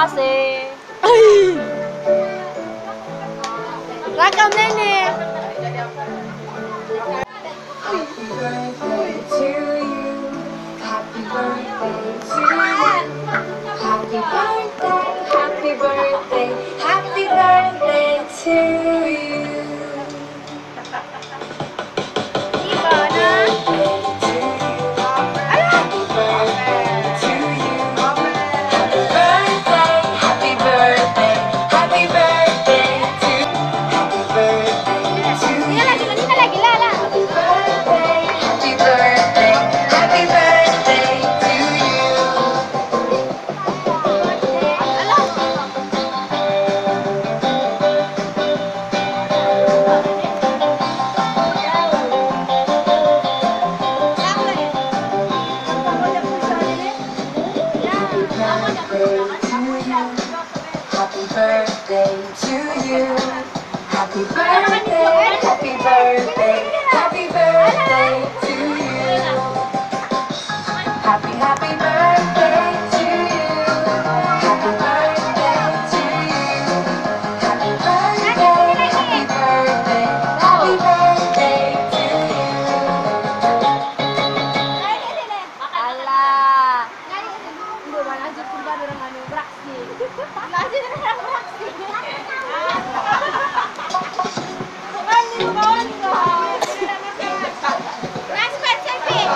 kasi. Ay! Rakam nene! Happy birthday to you. Happy birthday to you. Happy birthday, happy birthday, happy birthday to you. Iba na! Happy birthday to you. Happy birthday, happy birthday to you. Happy birthday to you. Hindi lagi, hindi lagi, lala! Happy birthday, happy birthday to you. Happy birthday to you. Happy birthday, happy birthday, happy birthday to you. Happy, happy birthday to you. Happy birthday to you. Happy birthday, happy birthday, happy birthday to you. Ala. Hindi, wala dyan kung ba nang ano, Braxi. Wala dyan nang Braxi. Mukhaan mo kawan ko. Last one, selfie.